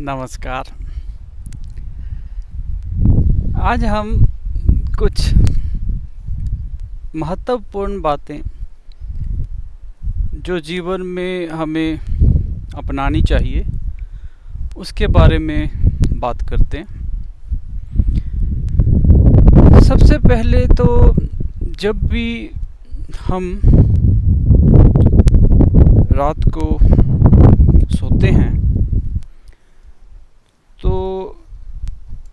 नमस्कार। आज हम कुछ महत्वपूर्ण बातें जो जीवन में हमें अपनानी चाहिए उसके बारे में बात करते हैं। सबसे पहले तो जब भी हम रात को सोते हैं तो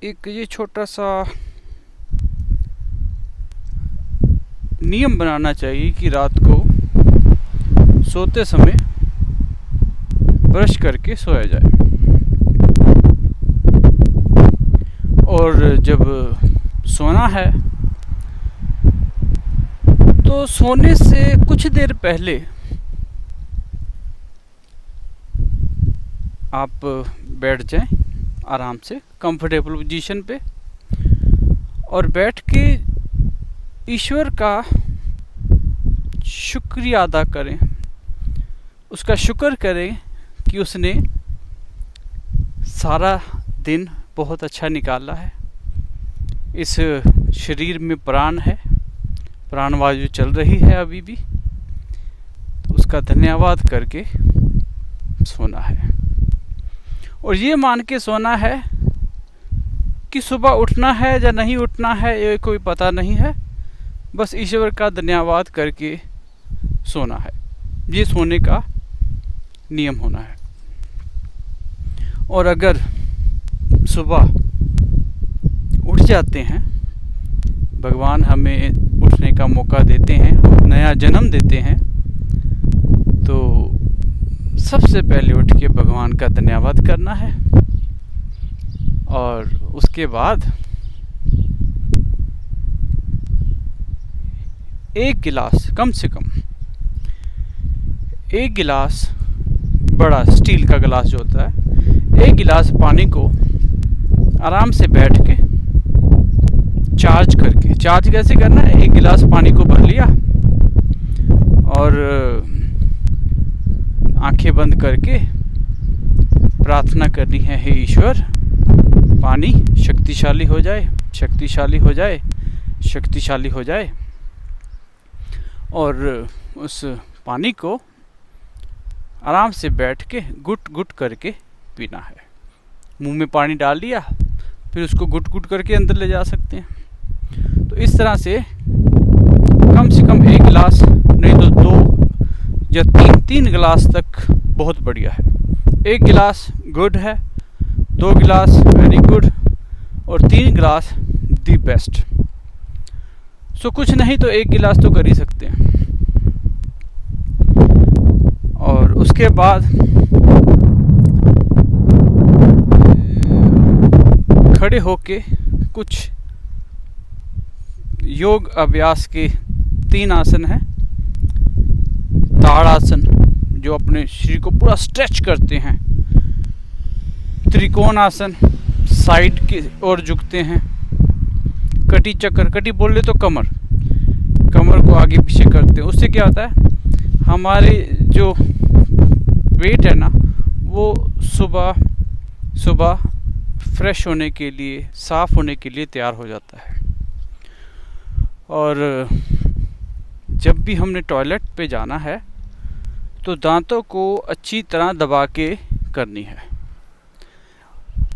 एक ये छोटा सा नियम बनाना चाहिए कि रात को सोते समय ब्रश करके सोया जाए। और जब सोना है तो सोने से कुछ देर पहले आप बैठ जाएं आराम से कंफर्टेबल पोजीशन पे और बैठ के ईश्वर का शुक्रिया अदा करें, उसका शुक्र करें कि उसने सारा दिन बहुत अच्छा निकाला है। इस शरीर में प्राण है, प्राणवायु चल रही है अभी भी, तो उसका धन्यवाद करके सोना है। और ये मान के सोना है कि सुबह उठना है या नहीं उठना है ये कोई पता नहीं है, बस ईश्वर का धन्यवाद करके सोना है। ये सोने का नियम होना है। और अगर सुबह उठ जाते हैं, भगवान हमें उठने का मौका देते हैं, नया जन्म देते हैं, तो सबसे पहले उठ के भगवान का धन्यवाद करना है। और उसके बाद एक गिलास, कम से कम एक गिलास, बड़ा स्टील का गिलास जो होता है, एक गिलास पानी को आराम से बैठ के चार्ज करके, चार्ज कैसे करना है, एक गिलास पानी को भर लिया और आंखें बंद करके प्रार्थना करनी है, हे ईश्वर पानी शक्तिशाली हो जाए, शक्तिशाली हो जाए, शक्तिशाली हो जाए। और उस पानी को आराम से बैठ के गुट गुट करके पीना है। मुंह में पानी डाल लिया, फिर उसको गुट गुट करके अंदर ले जा सकते हैं। तो इस तरह से कम एक गिलास, नहीं तो 2 या 3 गिलास तक बहुत बढ़िया है। 1 गिलास गुड है, 2 गिलास वेरी गुड और 3 गिलास दी बेस्ट। सो कुछ नहीं तो 1 गिलास तो कर ही सकते हैं। और उसके बाद खड़े होके कुछ योग अभ्यास के 3 आसन हैं। ताड़ासन जो अपने शरीर को पूरा स्ट्रेच करते हैं, त्रिकोण आसन साइड की ओर झुकते हैं, कटी चक्र, कटी बोल ले तो कमर को आगे पीछे करते हैं। उससे क्या होता है, हमारे जो वेट है ना वो सुबह फ्रेश होने के लिए, साफ होने के लिए तैयार हो जाता है। और जब भी हमने टॉयलेट पे जाना है तो दांतों को अच्छी तरह दबा के करनी है।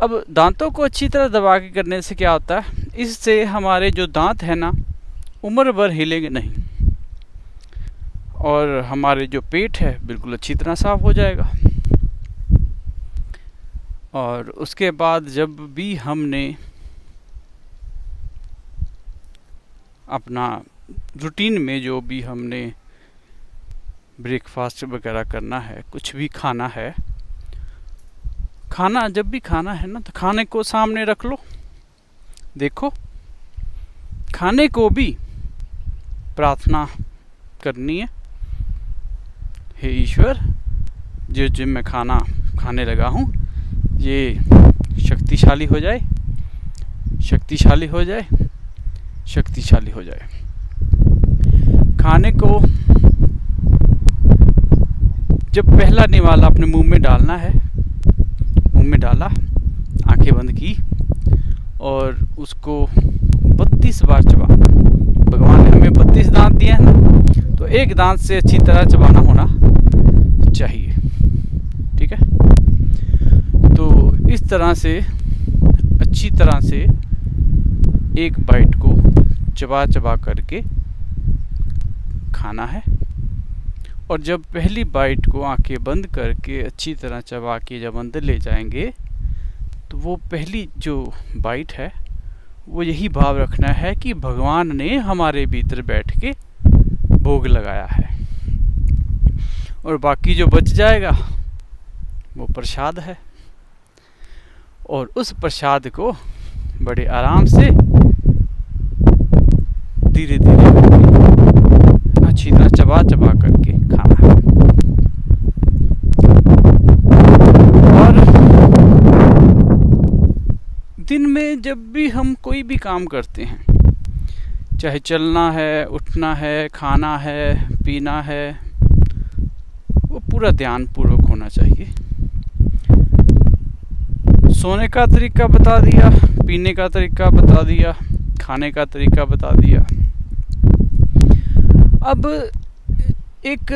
अब दांतों को अच्छी तरह दबा के करने से क्या होता है, इससे हमारे जो दांत है ना उम्र भर हिलेंगे नहीं और हमारे जो पेट है बिल्कुल अच्छी तरह साफ हो जाएगा। और उसके बाद जब भी हमने अपना रूटीन में जो भी हमने ब्रेकफास्ट वगैरह करना है, कुछ भी खाना है, खाना जब भी खाना है ना तो खाने को सामने रख लो, देखो खाने को भी प्रार्थना करनी है, हे ईश्वर जो मैं खाना खाने लगा हूँ ये शक्तिशाली हो जाए, शक्तिशाली हो जाए, शक्तिशाली हो जाए। खाने को जब पहला निवाला अपने मुंह में डालना है, मुंह में डाला, आंखें बंद की और उसको 32 बार चबाना। भगवान ने हमें 32 दांत दिए हैं ना, तो एक दांत से अच्छी तरह चबाना होना चाहिए। ठीक है, तो इस तरह से अच्छी तरह से एक बाइट को चबा चबा करके खाना है। और जब पहली बाइट को आंखें बंद करके अच्छी तरह चबा के जब अंदर ले जाएंगे, तो वो पहली जो बाइट है वो यही भाव रखना है कि भगवान ने हमारे भीतर बैठ के भोग लगाया है, और बाकी जो बच जाएगा वो प्रसाद है। और उस प्रसाद को बड़े आराम से धीरे धीरे अच्छी तरह चबा चबा करके खाना है। और दिन में जब भी हम कोई भी काम करते हैं, चाहे चलना है, उठना है, खाना है, पीना है, वो पूरा ध्यान पूर्वक होना चाहिए। सोने का तरीका बता दिया, पीने का तरीका बता दिया, खाने का तरीका बता दिया। अब एक